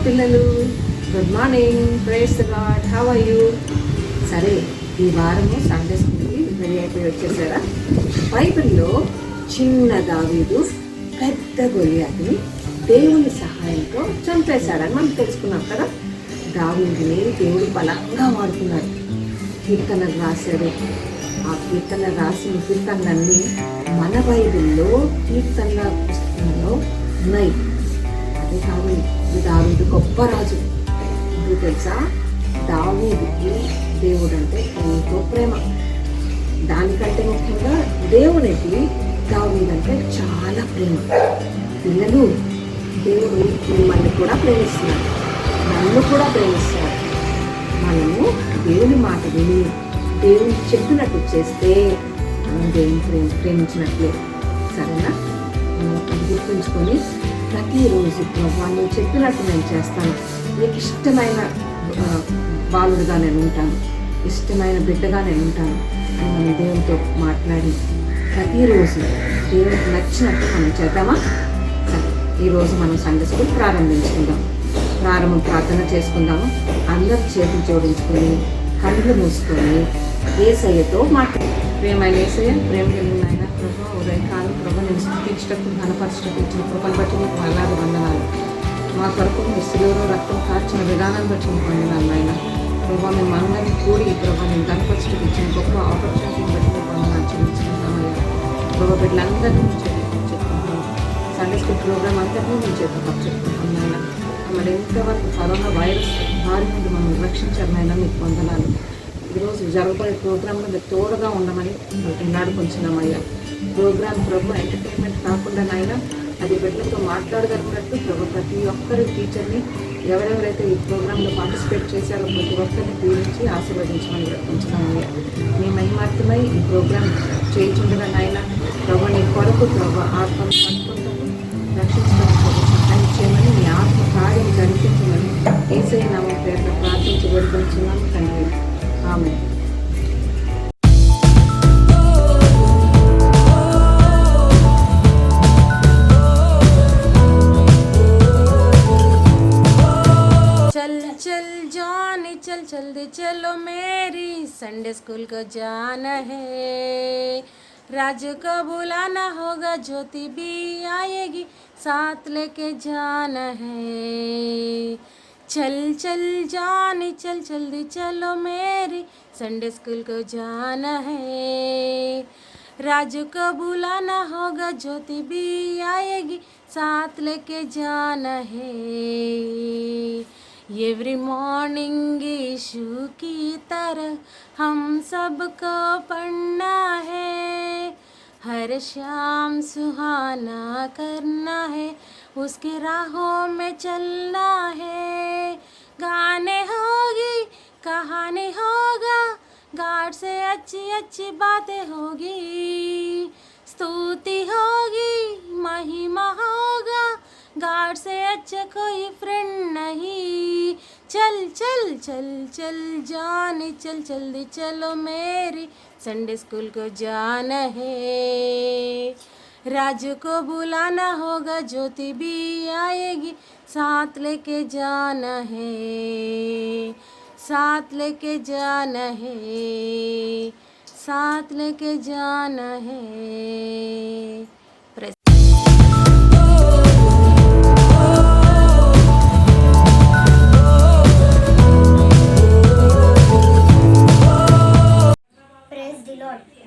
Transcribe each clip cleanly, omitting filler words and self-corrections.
పిల్లలు, good morning, praise the Lord, how are you? సరే, ఈ వారము సండే స్కూల్కి రెడీ అయిపోయి వచ్చేసారా? బైబిల్లో చిన్న దావీదు పెద్ద గొలియాతుని దేవుని సహాయంతో చంపేశాడని మనం తెలుసుకున్నాం కదా. దావీదుని దేవుడు బలంగా వాడుకున్నాడు. కీర్తనలు రాశాడు. ఆ కీర్తన రాసిన కీర్తనలన్నీ మన బైబిల్లో కీర్తనల పుస్తకంలో ఉన్నాయి. అదే దావీదు గొప్ప రాజు. ఇది తెలుసా, దావీదుకి దేవుడు అంటే ఎంతో ప్రేమ. దానికంటే ముఖ్యంగా దేవునికి దావీదు అంటే చాలా ప్రేమ. పిల్లలు, దేవుడు మిమ్మల్ని కూడా ప్రేమిస్తున్నాడు, నన్ను కూడా ప్రేమిస్తున్నాడు. మనము దేవుని మాట విని దేవుని చెప్పినట్టు చేస్తే మనం దేవుని ప్రేమించినట్లే. సరేనా? మనం అది గుర్తుంచుకొని ప్రతిరోజు ప్రభు నువ్వు చెప్పినట్టు నేను చేస్తాను, నీకు ఇష్టమైన బాలుడుగా నేను ఉంటాను, ఇష్టమైన బిడ్డగా నేను ఉంటాను అని మనం దేవునితో మాట్లాడి ప్రతిరోజు దేవునికి నచ్చినట్టు మనం చేద్దామా? సరే, ఈరోజు మనం సండే స్కూల్ ప్రారంభించుకుందాం. ప్రార్థన చేసుకుందాము. అందరూ చేతులు జోడించుకొని కళ్ళు మూసుకొని యేసయ్యతో మాట్లాడు. ప్రేమైన యేసయ్య, ప్రేమ కలిగిన ఆయన ప్రభు, ఉదయకాలం ప్రభు నేను స్థుతించటకు ఘనపరచటకు ఇచ్చిన కృపను బట్టి నీకు వేలాది వందనాలు. మా కొరకు మీ శిలువలో రక్తం కార్చిన విధానాన్ని బట్టి నీకు వందనాలు ఆయన ప్రభు. మేము అందరినీ కూడి ప్రభు నేను ఘనపరచటకు ఇచ్చిన గొప్ప ఆపర్చునిటీని బట్టి నీకు వందనాలు చెల్లించుకుంటున్నామయ్యా. ప్రభు బిడ్డలందరినీ మీ చేతులకు చెప్పుకుంటున్నాం. సండే స్కూల్ ప్రోగ్రామ్ అందరినీ మీ చేతులకు చెప్పుకుంటున్నాం ఆయన. మమ్మల్ని ఎంతవరకు కరోనా వైరస్ బారి నుండి మమ్మల్ని రక్షించారనైనా మీకు వందనాలు. ఈరోజు జరగబోయే ప్రోగ్రాంలో మీరు తోడుగా ఉండమని నాడుకుంటున్నామయ్యా. ప్రోగ్రామ్ ప్రభు ఎంటర్టైన్మెంట్ కాకుండానైనా అది బిడ్డలతో మాట్లాడగలిగినట్టు ప్రభు ప్రతి ఒక్కరి టీచర్ని ఎవరెవరైతే ఈ ప్రోగ్రాంలో పార్టిసిపేట్ చేశారో ప్రతి ఒక్కరిని దీవించి ఆశీర్వదించమని ఉంచుతామయ్యా. మీ మహిమార్థమై ఈ ప్రోగ్రాం చేయించుండగానైనా ప్రభు నీ కొరకు ప్రభు ఆత్మను పట్టుకుంటాము, రక్షించడానికి సహాయం చేయమని మీ ఆత్మ కార్యం జరిపించమని యేసయ్య నామం పేరుతో ప్రార్థించి వేడుకొంచున్నాము తండ్రి. ఆమేన్. चल चल जानी चल जल्दी चलो मेरी संडे स्कूल को जाना है, राजू को बुलाना होगा, ज्योति भी आएगी, साथ लेके जाना है। चल चल जानी चल जल्दी चलो मेरी संडे स्कूल को जाना है, राजू को बुलाना होगा, ज्योति भी आएगी, साथ लेके जाना है। एवरी मॉर्निंग यीशु की तरह हम सबको पढ़ना है, हर शाम सुहाना करना है, उसके राहों में चलना है। गाने होगी, कहानी होगा, गाड से अच्छी अच्छी बातें होगी, स्तुति होगी, महिमा होगा, गाड से अच्छा कोई फ्रेंड नहीं। चल चल चल चल जानी चल जल्दी चलो मेरी संडे स्कूल को जाना है, राजू को बुलाना होगा, ज्योति भी आएगी, साथ लेके जाना है, साथ लेके जाना है, साथ लेके जाना है।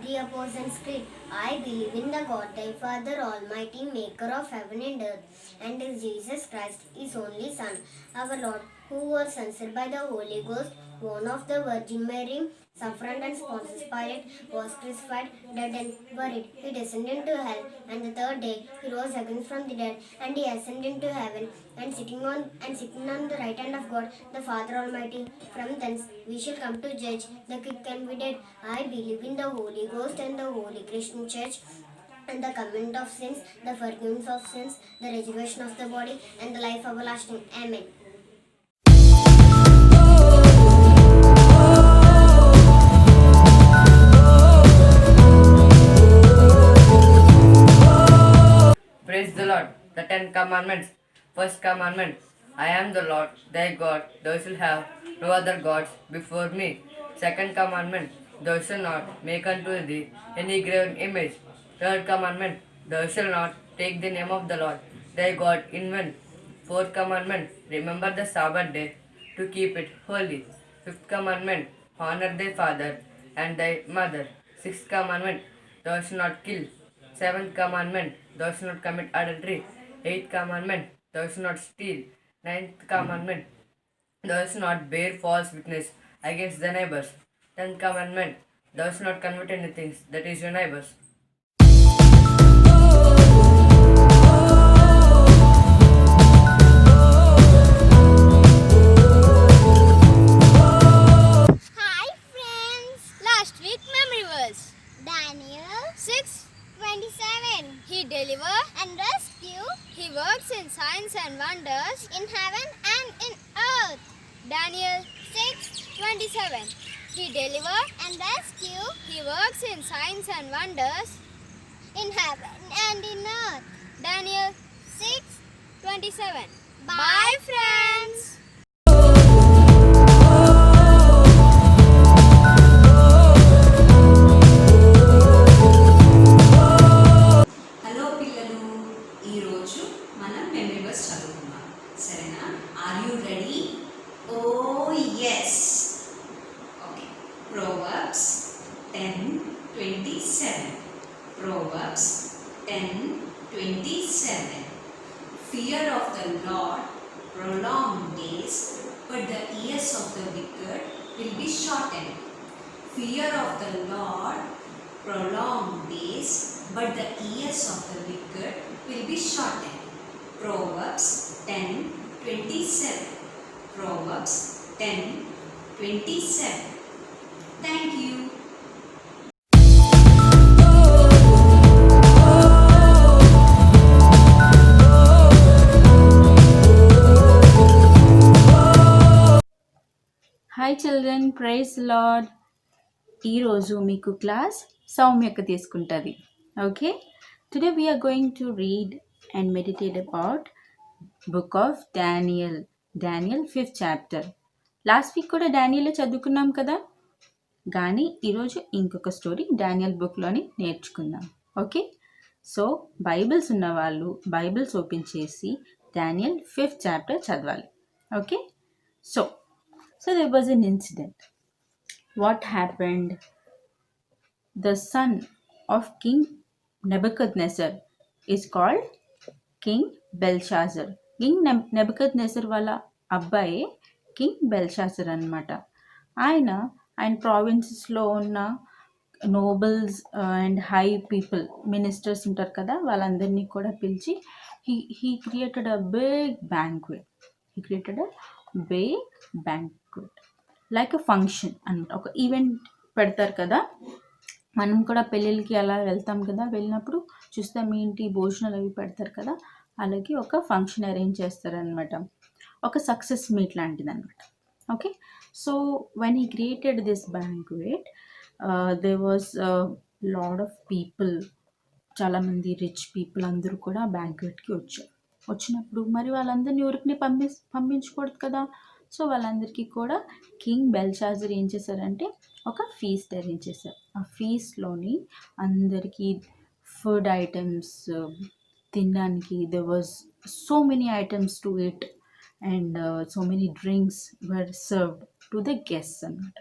The Apostles' Creed. I believe in the God, thy Father Almighty, maker of heaven and earth, and in Jesus Christ, his only Son, our Lord, who was conceived by the Holy Ghost, born of the Virgin Mary, suffered and Pontius Pilate, was crucified, dead and buried. He descended into hell, and the third day he rose again from the dead, and he ascended into heaven, and sitting on the right hand of God, the Father Almighty. From thence we shall come to judge the quick and the dead. I believe in the Holy Ghost and the Holy Christian Church, and the commitment of sins, the forgiveness of sins, the resurrection of the body, and the life everlasting. Amen. Praise the Lord. The 10 Commandments. First commandment, I am the Lord thy God, thou shalt have no other gods before me. Second commandment, thou shalt not make unto thee any graven image. Third commandment, thou shalt not take the name of the Lord thy God in vain. Fourth commandment, remember the Sabbath day to keep it holy. Fifth commandment, honor thy father and thy mother. Sixth commandment, thou shalt not kill. Seventh commandment, thou shalt not commit adultery. Eighth commandment, thou shalt not steal. Ninth commandment, thou shalt not bear false witness against the neighbors. Tenth commandment, thou shalt not covet anything that is your neighbor's. Hi friends! Last week memory verse Daniel 6:27. He deliver and rescue. He works in signs and wonders in heaven and in earth. Daniel 6:27. He deliver and rescue. He works in signs and wonders in heaven and in earth. Daniel 6:27. Bye friends! Hello పిల్లలు, ఈరోజు మనం memory verse చదువుకుందాం. సరేనా? Are you ready? Oh yes. Okay. Proverbs 10:27. Proverbs 10:27. Fear of the Lord prolong days, but the years of the wicked will be shortened. Fear of the Lord prolong days, but the years of the wicked will be shortened. Proverbs 10:27. Proverbs 10:27. Thank you. Hi children, praise Lord. ఈరోజు మీకు class సౌమ్యక తీసుకుంటుంది. Okay, today we're going to read and meditate about book of Daniel. Daniel 5th chapter. Last week కూడా డానియలే చదువుకున్నాం కదా, కానీ ఈరోజు ఇంకొక స్టోరీ డానియల్ బుక్లోని నేర్చుకుందాం. ఓకే, సో బైబిల్స్ ఉన్నవాళ్ళు బైబిల్స్ ఓపెన్ చేసి డానియల్ 5th చాప్టర్ చదవాలి. Okay, so there was an incident. What happened? The son of King Nebuchadnezzar is called King Belshazzar. King Nebuchadnezzar వాళ్ళ అబ్బాయి కింగ్ బెల్షాజర్ అనమాట. ఆయన ప్రావిన్సెస్లో ఉన్న నోబల్స్ and high people, ministers ఉంటారు కదా, వాళ్ళందరినీ కూడా పిలిచి he created a big banquet. He created a big banquet like a function అనమాట. ఒక ఈవెంట్ పెడతారు కదా, మనం కూడా పెళ్ళిళ్ళకి అలా వెళ్తాం కదా, వెళ్ళినప్పుడు చూస్తాం ఏంటి భోజనాలు అవి పెడతారు కదా, అలాగే ఒక ఫంక్షన్ అరేంజ్ చేస్తారనమాట. ఒక సక్సెస్ మీట్ లాంటిది అనమాట. Okay, so when he created this banquet, there was lot of people, చాలామంది రిచ్ పీపుల్ అందరూ కూడా బ్యాంక్వెట్కి వచ్చారు. వచ్చినప్పుడు మరి వాళ్ళందరినీ ఊరికి పంపించకూడదు కదా, సో వాళ్ళందరికీ కూడా కింగ్ బెల్షాజర్ ఏం చేశారంటే ఒక ఫీస్ట్ అరేంజ్ చేశారు. ఆ ఫీస్ట్లోని అందరికీ ఫుడ్ ఐటమ్స్ తినడానికి, there was so many items to eat and so many drinks were served to the guests అన్నమాట.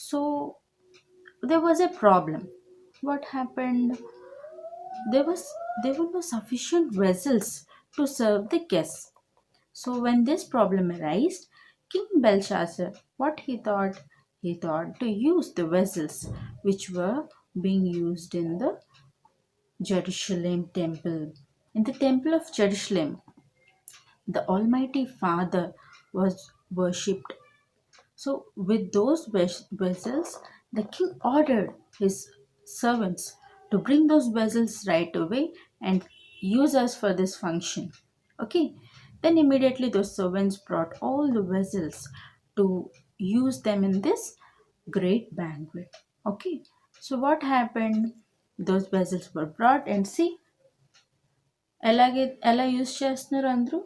So there was a problem. What happened? There were no sufficient vessels to serve the guests. So when this problem arose, King Belshazzar, what he thought? He thought to use the vessels which were being used in the Jerusalem temple. In the temple of Jerusalem, the Almighty Father was worshipped. So with those vessels, the king ordered his servants to bring those vessels right away and use us for this function. Okay, then immediately those servants brought all the vessels to use them in this great banquet. Okay, so what happened? Those vessels were brought and see ఎలా use చేస్తున్నారు అందరూ.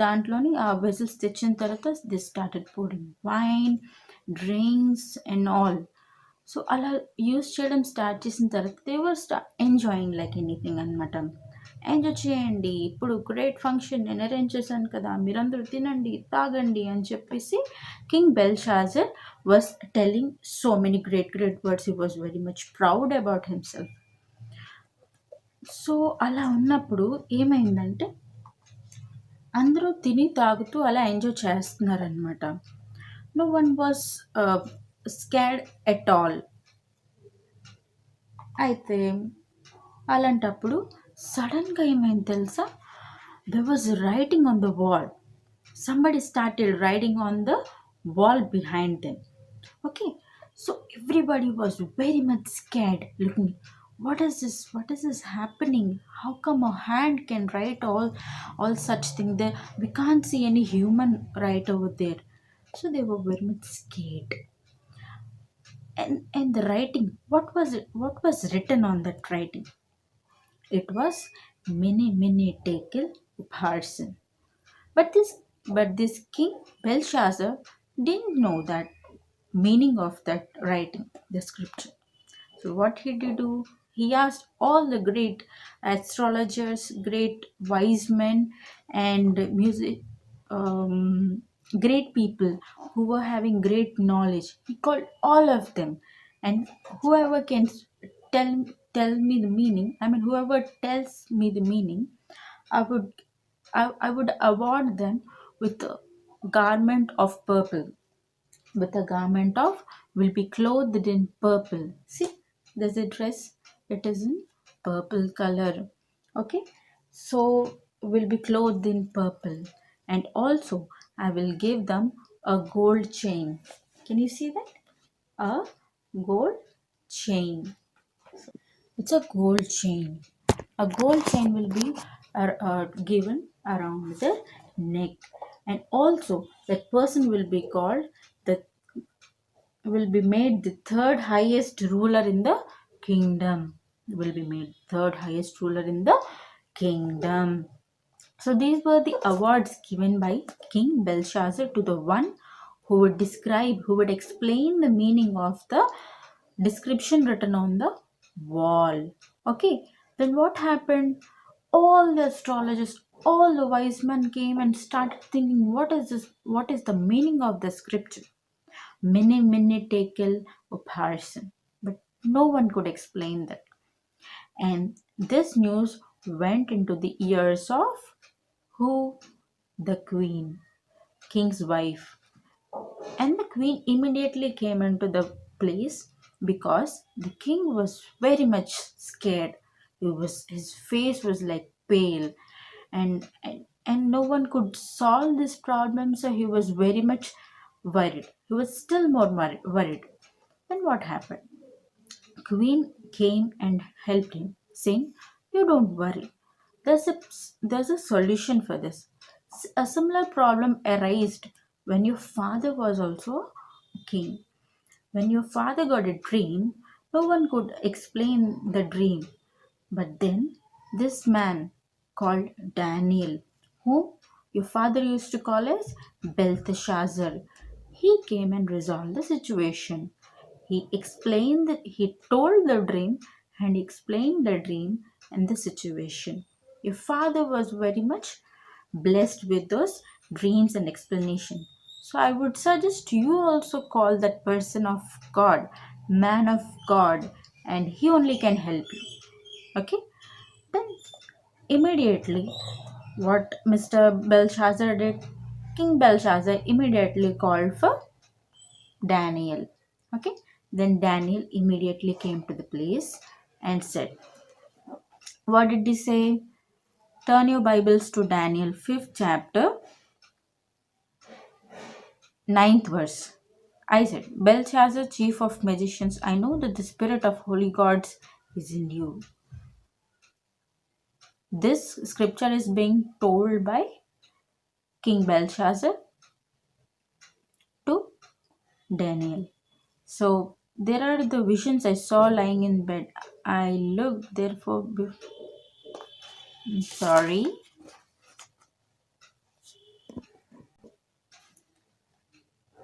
దాంట్లోని ఆ vessels తెచ్చిన తర్వాత they started pouring wine, drinks and all. So అలా use చేయడం start చేసిన తర్వాత they were enjoying like anything అనమాట. ఎంజాయ్ చేయండి, ఇప్పుడు గ్రేట్ ఫంక్షన్ నేను అరేంజ్ చేశాను కదా, మీరందరూ తినండి తాగండి అని చెప్పేసి king Belshazzar was telling so many great words. He was very much proud about himself. So అలా ఉన్నప్పుడు ఏమైందంటే అందరూ తిని తాగుతూ అలా ఎంజాయ్ చేస్తున్నారనమాట. No one was scared at all. అయితే అలాంటప్పుడు సడన్గా ఏమైంది తెలుసా, there was writing on the wall. Somebody started writing on the wall behind them. Okay, so everybody was very much scared, looking, what is this happening? How come a hand can write all such thing there? We can't see any human right over there. So they were very much scared. And the writing, what was written on that writing? It was many tekel upharsin. But this king Belshazzar didn't know that meaning of that writing, the scripture. So what did he do? He asked all the great astrologers, great wise men, and music, great people who were having great knowledge. He called all of them, and whoever can tell me the meaning. I mean, whoever tells me the meaning, I would I would award them with a garment of purple. With a garment of will be clothed in purple. See, there's a dress. It is in purple color. Okay, so will be clothed in purple, and also I will give them a gold chain. Can you see that? A gold chain. It's a gold chain. A gold chain will be given around the neck, and also that person will be called the will be made the third highest ruler in the kingdom. Will be made third highest ruler in the kingdom. So these were the awards given by King Belshazzar to the one who would describe, who would explain the meaning of the description written on the wall. Okay, then what happened? All the astrologers, all the wise men came and started thinking, what is this? What is the meaning of the scripture? Many tekel upharsin. But no one could explain that. And this news went into the ears of who? The queen, king's wife. And the queen immediately came into the place because the king was very much scared. His face was like pale, and no one could solve this problem, so he was very much worried. He was still more worried. Then what happened? Queen came and helped him, saying, "You don't worry. There's a solution for this. A similar problem arose when your father was also king. When your father got a dream, no one could explain the dream. But then this man called Daniel, whom your father used to call as Belteshazzar, he came and resolved the situation. He told the dream and explained the dream and the situation. Your father was very much blessed with those dreams and explanation. So I would suggest you also call that person of God, man of God, and he only can help you. Okay? Then immediately, what Mr. Belshazzar did, King Belshazzar immediately called for Daniel. Okay? Then Daniel immediately came to the place and said, what did he say? Turn your Bibles to Daniel 5th chapter, 9th verse. I said, Belshazzar, chief of magicians, I know that the spirit of holy gods is in you. This scripture is being told by King Belshazzar to Daniel. So there are the visions I saw lying in bed. I looked therefore sorry.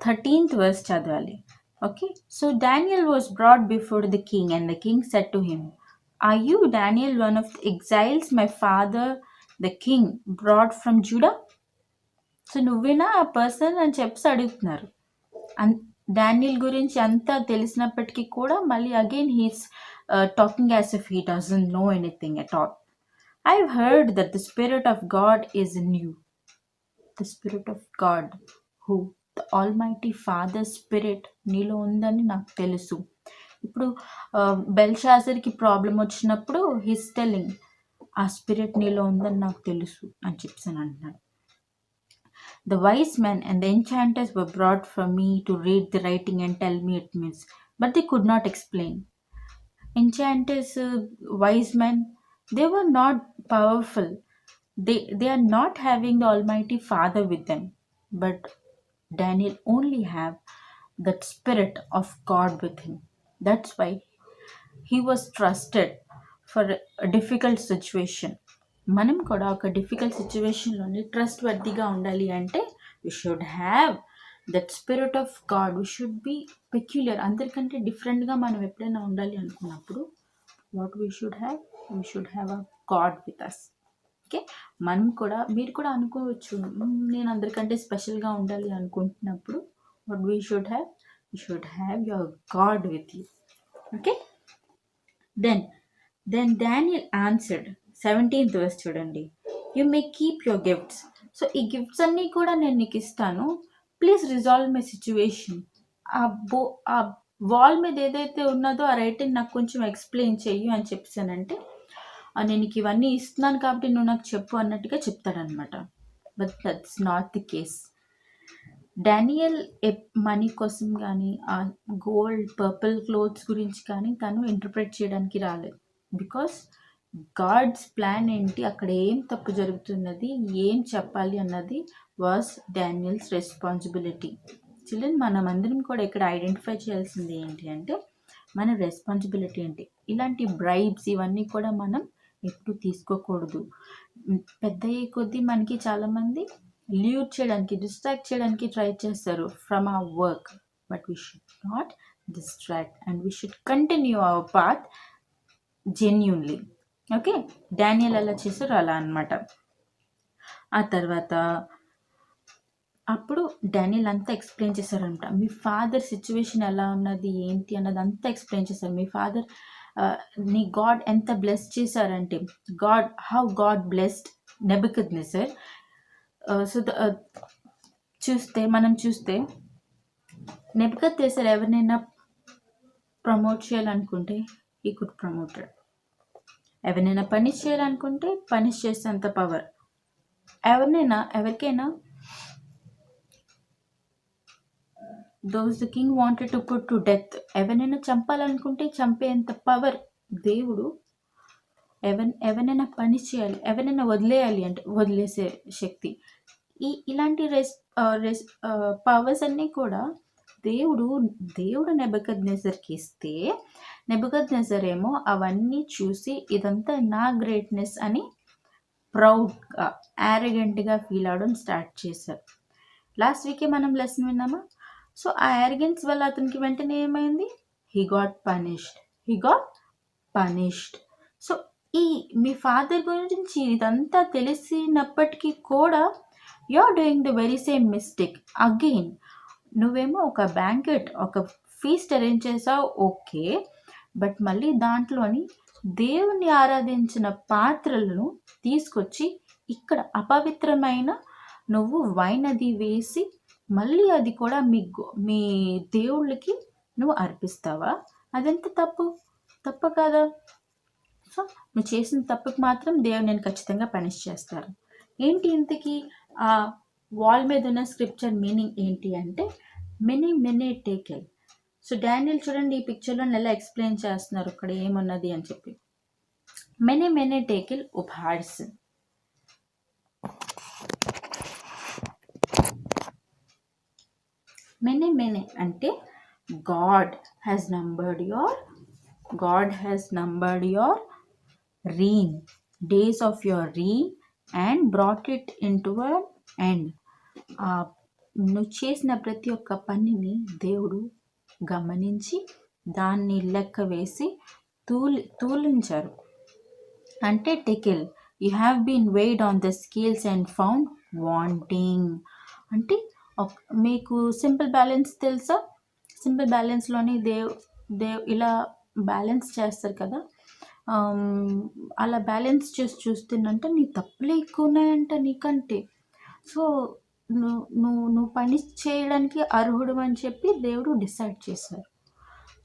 13th verse చదవాలి. Okay, so Daniel was brought before the king, and the king said to him, "Are you Daniel, one of the exiles my father the king brought from Judah?" So నువ్వేనా ఆ person అని చెప్పి అడుగుతున్నారు. Daniel గురించి అంతా తెలిసినప్పటికీ కూడా మళ్ళీ again he's talking as if he doesn't know anything at all. I've heard that the Spirit of God is in you. The Spirit of God, who? The Almighty Father Spirit నీలో ఉందని నాకు తెలుసు. ఇప్పుడు బెల్షాజర్కి ప్రాబ్లం వచ్చినప్పుడు he's telling, ఆ spirit నీలో ఉందని నాకు తెలుసు అని చెప్పాను అంటున్నాడు. The wise men and the enchanters were brought for me to read the writing and tell me it means, but they could not explain. Enchanters, wise men, they were not powerful. They are not having the Almighty Father with them, but Daniel only have that Spirit of God with him. That's why he was trusted for a difficult situation. మనం కూడా ఒక difficult సిచ్యువేషన్లోని trust వర్తీగా ఉండాలి అంటే we should have that spirit of God. We should be peculiar, అందరికంటే డిఫరెంట్గా మనం ఎప్పుడైనా ఉండాలి అనుకున్నప్పుడు what we should have a God with us. Okay, మనం కూడా, మీరు కూడా అనుకోవచ్చు, నేను అందరికంటే స్పెషల్గా ఉండాలి అనుకుంటున్నప్పుడు what we should have your god with you. Okay, then Daniel answered, 17th verse చూడండి, you may keep your gifts. So ఈ గిఫ్ట్స్ అన్నీ కూడా నేను నీకు ఇస్తాను, ప్లీజ్ రిజాల్వ్ మై సిచ్యువేషన్. ఆ వాల్ మీద ఏదైతే ఉన్నదో ఆ రైటింగ్ నాకు కొంచెం ఎక్స్ప్లెయిన్ చెయ్యి అని చెప్పానంటే, నేను నీకు ఇవన్నీ ఇస్తున్నాను కాబట్టి నువ్వు నాకు చెప్పు అన్నట్టుగా చెప్తాడనమాట. But that's not the case. Daniel money కోసం కానీ ఆ గోల్డ్ పర్పుల్ క్లోత్స్ గురించి కానీ తను ఇంటర్ప్రెట్ చేయడానికి రాలేదు. బికాస్ గాడ్స్ ప్లాన్ ఏంటి, అక్కడ ఏం తప్పు జరుగుతున్నది, ఏం చెప్పాలి అన్నది వాజ్ డానియల్స్ రెస్పాన్సిబిలిటీ. చిల్డ్రన్, మనం అందరం కూడా ఇక్కడ ఐడెంటిఫై చేయాల్సింది ఏంటి అంటే మన రెస్పాన్సిబిలిటీ ఏంటి. ఇలాంటి బ్రైబ్స్ ఇవన్నీ కూడా మనం ఎప్పుడు తీసుకోకూడదు. పెద్ద అయ్యే కొద్దీ మనకి చాలామంది ల్యూట్ చేయడానికి, డిస్ట్రాక్ట్ చేయడానికి ట్రై చేస్తారు from our work, but we should not distract and we should continue our path genuinely. Okay, Daniel ఎలా చేశారు అలా అనమాట. ఆ తర్వాత అప్పుడు డానియల్ అంతా ఎక్స్ప్లెయిన్ చేశారంట. మీ ఫాదర్ సిచ్యువేషన్ ఎలా ఉన్నది ఏంటి అన్నది అంతా ఎక్స్ప్లెయిన్ చేశారు. మీ ఫాదర్ నీ గాడ్ ఎంత బ్లెస్ చేశారంటే, how God blessed Nebuchadnezzar. So మనం చూస్తే నెబుకద్నెజర్ ఎవరినైనా ప్రమోట్ చేయాలనుకుంటే హీ కుడ్ ప్రమోటెడ్. ఎవరినైనా పనిష్ చేయాలనుకుంటే పనిష్ చేసేంత పవర్. ఎవరికైనా those the king wanted to put to death, ఎవరినైనా చంపాలనుకుంటే చంపేంత పవర్ దేవుడు. ఎవరినైనా పని చేయాలి, ఎవరినైనా వదిలేయాలి అంటే వదిలేసే శక్తి. ఇలాంటి పవర్స్ అన్నీ కూడా దేవుడు నెబుకద్నెజర్కి ఇస్తే, నెబుకద్నెజర్ ఏమో అవన్నీ చూసి ఇదంతా నా గ్రేట్నెస్ అని ప్రౌడ్గా, యారగెంట్గా ఫీల్ అవడం స్టార్ట్ చేశారు. లాస్ట్ వీకే మనం లెసన్ విన్నామా? సో ఆ యారగెన్స్ వల్ల అతనికి వెంటనే ఏమైంది? He got punished. సో మీ ఫాదర్ గురించి ఇదంతా తెలిసినప్పటికీ కూడా you are doing the very same mistake again. నువ్వేమో ఒక బ్యాంకెట్, ఒక ఫీస్ట్ అరేంజ్ చేసావు, ఓకే, బట్ మళ్ళీ దాంట్లోని దేవుని ఆరాధించిన పాత్రలను తీసుకొచ్చి ఇక్కడ అపవిత్రమైన నువ్వు వైన్ అది వేసి మళ్ళీ అది కూడా మీ దేవుళ్ళకి నువ్వు అర్పిస్తావా? అదెంత తప్పు కాదా? సో నువ్వు చేసిన తప్పుకి మాత్రం దేవుడు నేను ఖచ్చితంగా పనిష్ చేస్తారు. ఏంటి ఇంతకీ ఆ వాల్ మీద ఉన్న స్క్రిప్చర్ మీనింగ్ ఏంటి అంటే మెనీ టేకెల్. సో డానియల్ చూడండి ఈ పిక్చర్లో ఎలా ఎక్స్ప్లెయిన్ చేస్తున్నారు ఇక్కడ ఏమున్నది అని చెప్పి. Many tackle ఉభార్స్. మెనీ అంటే God has numbered your reign, days of your reign, and brought it into an end. నువ్వు చేసిన ప్రతి ఒక్క పనిని దేవుడు గమనించి దాన్ని లెక్క వేసి తూలించారు. అంటే Tekel, you have been weighed on the scales and found wanting. అంటే మీకు సింపుల్ బ్యాలెన్స్ తెలుసా? సింపుల్ బ్యాలెన్స్లోని ఇలా బ్యాలెన్స్ చేస్తారు కదా, అలా బ్యాలెన్స్ చేసి చూస్తుందంటే నీ తప్పులే ఎక్కువ ఉన్నాయంట నీకంటే. సో నువ్వు పని చేయడానికి అర్హుడు అని చెప్పి దేవుడు డిసైడ్ చేశారు.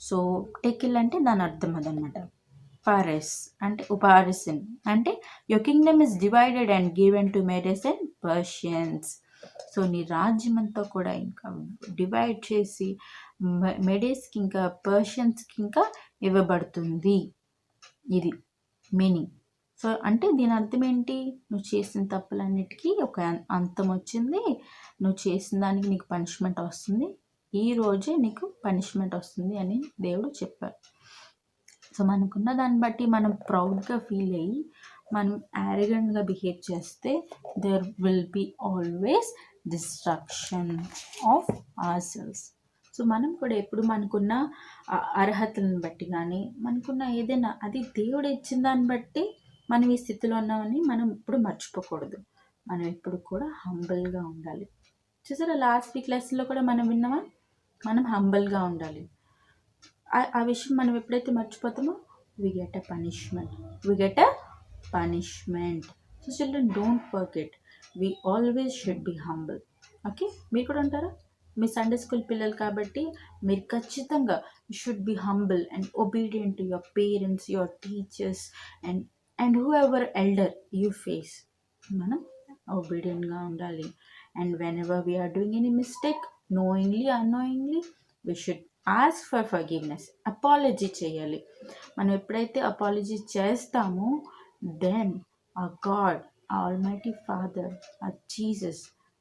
సో టెకిల్ అంటే దాని అర్థం అదనమాట. పారెస్ అంటే ఉపారిసిన్ అంటే your kingdom is divided and given to Medes and Persians. So నీ రాజ్యం అంతా కూడా ఇంకా డివైడ్ చేసి మెడేస్కి ఇంకా పర్షియన్స్కి ఇంకా ఇవ్వబడుతుంది. ఇది మీనింగ్. సో అంటే దీని అర్థం ఏంటి? నువ్వు చేసిన తప్పులన్నిటికీ ఒక అంతం వచ్చింది, నువ్వు చేసిన దానికి నీకు పనిష్మెంట్ వస్తుంది, ఈ రోజే నీకు పనిష్మెంట్ వస్తుంది అని దేవుడు చెప్పారు. సో మనకున్న దాన్ని బట్టి మనం ప్రౌడ్గా ఫీల్ అయ్యి మనం యారగెంట్గా బిహేవ్ చేస్తే there will be always destruction of our selves. So మనం కూడా ఎప్పుడు మనకున్న అర్హతలను బట్టి కానీ మనకున్న ఏదైనా అది దేవుడు ఇచ్చిన దాన్ని బట్టి మనం ఈ స్థితిలో ఉన్నామని మనం ఎప్పుడు మర్చిపోకూడదు. మనం ఎప్పుడు కూడా హంబల్గా ఉండాలి. చూసారా, లాస్ట్ వీక్ లెసన్లో కూడా మనం విన్నామా, మనం హంబల్గా ఉండాలి. ఆ విషయం మనం ఎప్పుడైతే మర్చిపోతామో we get a punishment. So children, don't forget, we always should be humble. Okay, మీరు కూడా ఉంటారా? మీ సండే స్కూల్ పిల్లలు కాబట్టి మీరు ఖచ్చితంగా you should be humble and obedient to your parents, your teachers and whoever elder you face. మనం ఒబీడియంట్గా ఉండాలి. And whenever we are doing any mistake, knowingly unknowingly, we should ask for forgiveness. Apology చేయాలి. మనం ఎప్పుడైతే apology చేస్తామో then our God, our Almighty Father, our Jesus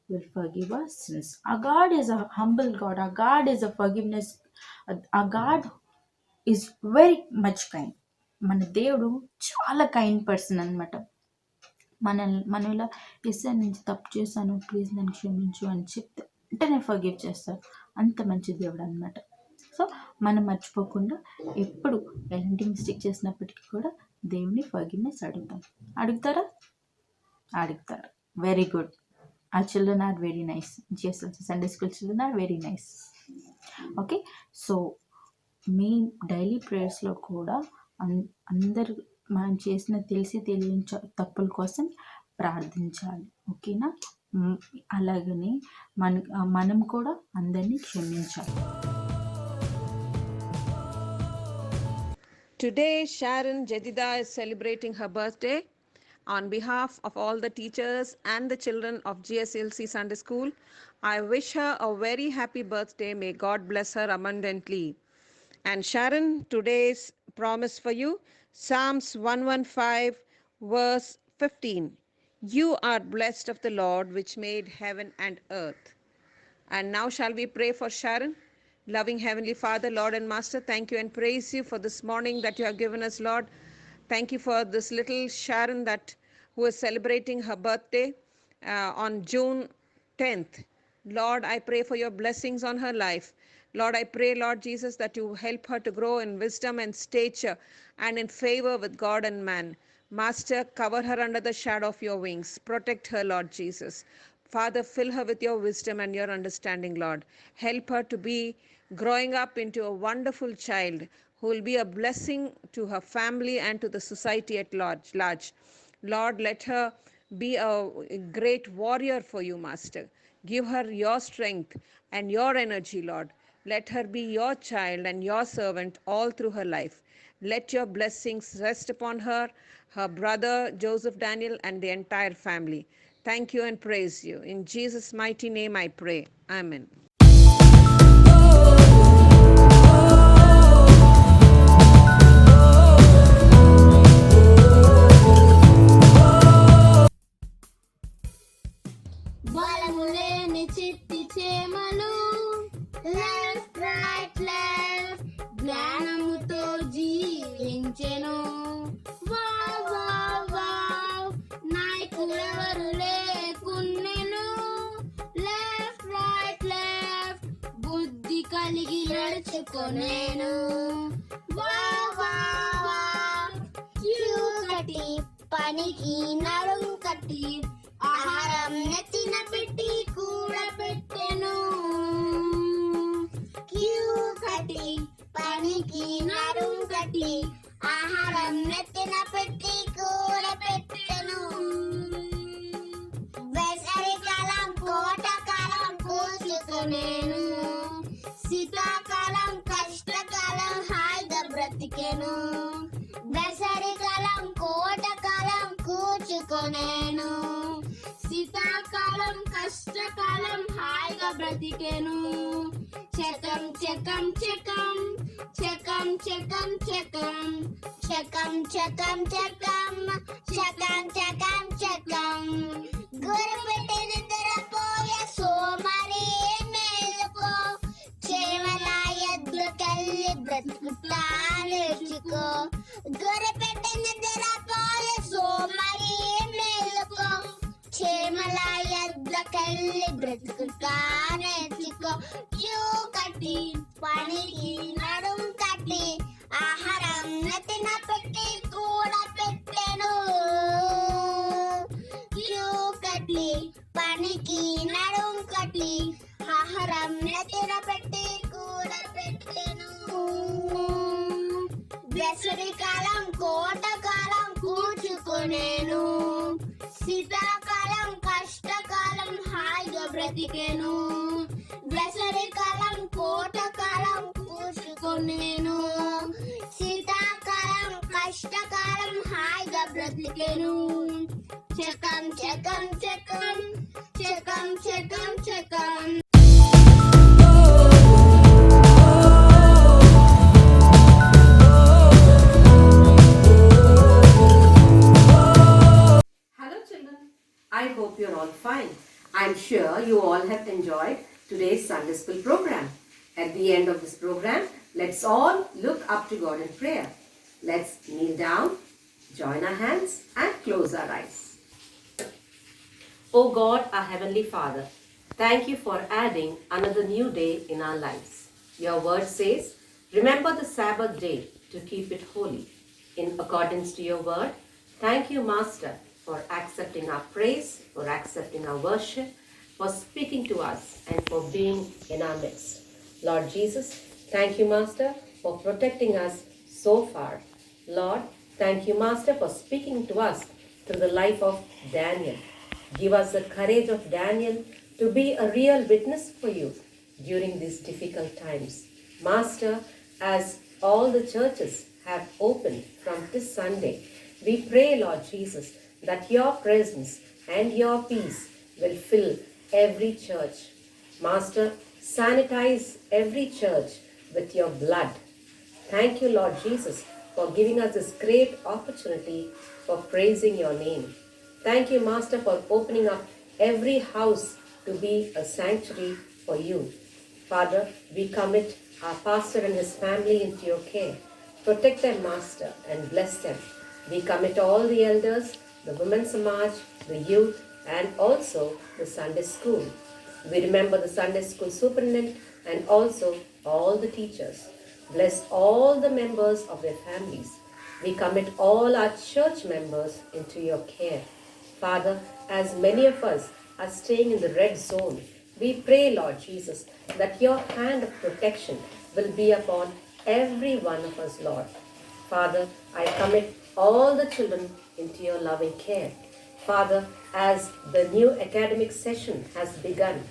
will forgive our sins. Our God is a humble God. Our God is a forgiveness. Our God is very much kind. మన దేవుడు చాలా kind person అనమాట. మనం ఇలా SI నుంచి తప్పు చేశాను, please నన్ను క్షమించు అని చెప్తే వెంటనే ఫర్గివ్ చేస్తారు. అంత మంచి దేవుడు అనమాట. సో మనం మర్చిపోకుండా ఎప్పుడు ఎలాంటి మిస్టేక్ చేసినప్పటికీ కూడా దేవుని ఫర్గివ్నెస్ అడుగుతారా? అడుగుతారు. Very good. our children are very nice. GSLC Sunday School children are very nice. Okay, so మీ డైలీ ప్రేయర్స్లో కూడా అందరు మనం చేసిన తెలియని తప్పుల కోసం ప్రార్థించాలి. ఓకేనా? అలాగని మనం కూడా అందరినీ క్షమించాలి. Today, Sharon Jedida is celebrating her birthday. On behalf of all the teachers and the children of GSLC Sunday School, I wish her a very happy birthday. May God bless her abundantly. And Sharon, today's promise for you, Psalms 115 verse 15. You are blessed of the Lord which made heaven and earth. And now shall we pray for Sharon? Loving Heavenly Father, Lord and Master, thank you and praise you for this morning that you have given us, Lord. Thank you for this little Sharon who is celebrating her birthday on June 10th. Lord, I pray for your blessings on her life. Lord, I pray, Lord Jesus, that you help her to grow in wisdom and stature and in favor with God and man. Master, cover her under the shadow of your wings. Protect her, Lord Jesus. Father, fill her with your wisdom and your understanding, Lord. Help her to be growing up into a wonderful child who will be a blessing to her family and to the society at large. Lord, let her be a great warrior for you, Master. Give her your strength and your energy, Lord. Let her be your child and your servant all through her life. Let your blessings rest upon her, her brother Joseph Daniel, and the entire family. Thank you and praise you. In Jesus' mighty name I pray. Amen. బలములేని చిట్టి చేమలు left right left జ్ఞానముతో జీవించెను. Wow wow wow నాయకుడెవరు లేకున్నెను. Left right నేర్చుకొనేను వా వా వా క్యూ కట్టి పనికి నడుం కట్టి ఆహారం నెత్తిన పెట్టి కూడబెట్టెను క్యూ కట్టి పనికి నడుం కట్టి ఆహారం నెత్తిన పెట్టి కూడబెట్టెను వేసవికాలం కోటకాలం కూర్చుకొనేను శీతాకాలం కష్టకాలం హాయిగా బ్రతికెను వేసవికాలం కోటకాలం కూర్చుకొనేను శీతాకాలం కష్టకాలం హాయిగా బ్రతికెను చెకం చెకం చెకం చెకం చెకం చెకం చెకం చెకం చెకం చెకం చెకం చెకం గురుపెట్టి నిద్రపోయే సోమరి మేలుకో చేమల ఎద్దుకెళ్ళి బ్రతుకుతా నేర్చుకో గురుపెట్టి నిద్రపోయే సోమరి మేలుకో చేమల ఎద్దుకెళ్ళి బ్రతుకుతా నేర్చుకో క్యూ కట్టి పనికి నడుం కట్టి ఆహారం నెత్తిన పెట్టి కూడా పెట్టెను క్యూ కట్టి పనికి నడుం కట్టి ఆహారం నెత్తిన పెట్టి కూడా పెట్టెను వేసవికాలం కోటకాలం కూర్చుకొనేను శీతాకాలం కష్టకాలం హాయిగా బ్రతికెను వేసవికాలం కోటకాలం కూర్చుకొనేను శీతాకాలం కష్టకాలం హాయిగా బ్రతికెను చెకం చెకం చెకం చెకం చెకం చెకం Hello children, I hope you're all fine. I'm sure you all have enjoyed today's Sunday School program. At the end of this program, let's all look up to God in prayer. Let's kneel down, join our hands and close our eyes. O God, our Heavenly Father, thank you for adding another new day in our lives. Your word says, remember the Sabbath day to keep it holy. In accordance to your word, thank you, Master, for accepting our praise, for accepting our worship, for speaking to us and for being in our midst. Lord Jesus, thank you, Master, for protecting us so far. Lord, thank you, Master, for speaking to us through the life of Daniel. Give us the courage of Daniel to be a real witness for you during these difficult times. Master, as all the churches have opened from this Sunday, we pray, Lord Jesus, that your presence and your peace will fill every church. Master, sanitize every church with your blood. Thank you, Lord Jesus, for giving us this great opportunity for praising your name. Thank you, Master, for opening up every house to be a sanctuary for you. Father, we commit our pastor and his family into your care. Protect them, Master, and bless them. We commit all the elders, the Women's Samaj, the youth, and also the Sunday school. We remember the Sunday school superintendent and also all the teachers. Bless all the members of their families. We commit all our church members into your care. Father, as many of us are staying in the red zone, we pray, Lord Jesus, that your hand of protection will be upon every one of us, Lord. Father, I commit all the children into your loving care. Father, as the new academic session has begun,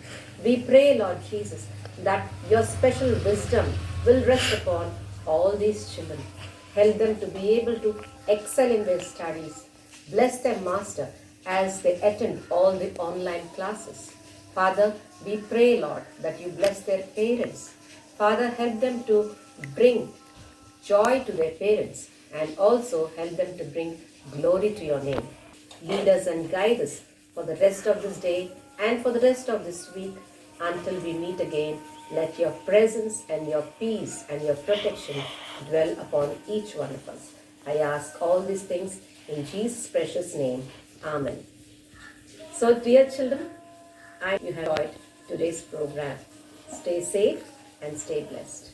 we pray, Lord Jesus, that your special wisdom will rest upon all these children. Help them to be able to excel in their studies. Bless them, Master, as they attend all the online classes. Father, we pray, Lord, that you bless their parents. Father, help them to bring joy to their parents and also help them to bring glory to your name. Lead us and guide us for the rest of this day and for the rest of this week until we meet again. Let your presence and your peace and your protection dwell upon each one of us. I ask all these things in Jesus' precious name. Amen. So, dear children, I hope you have enjoyed today's program. Stay safe and stay blessed.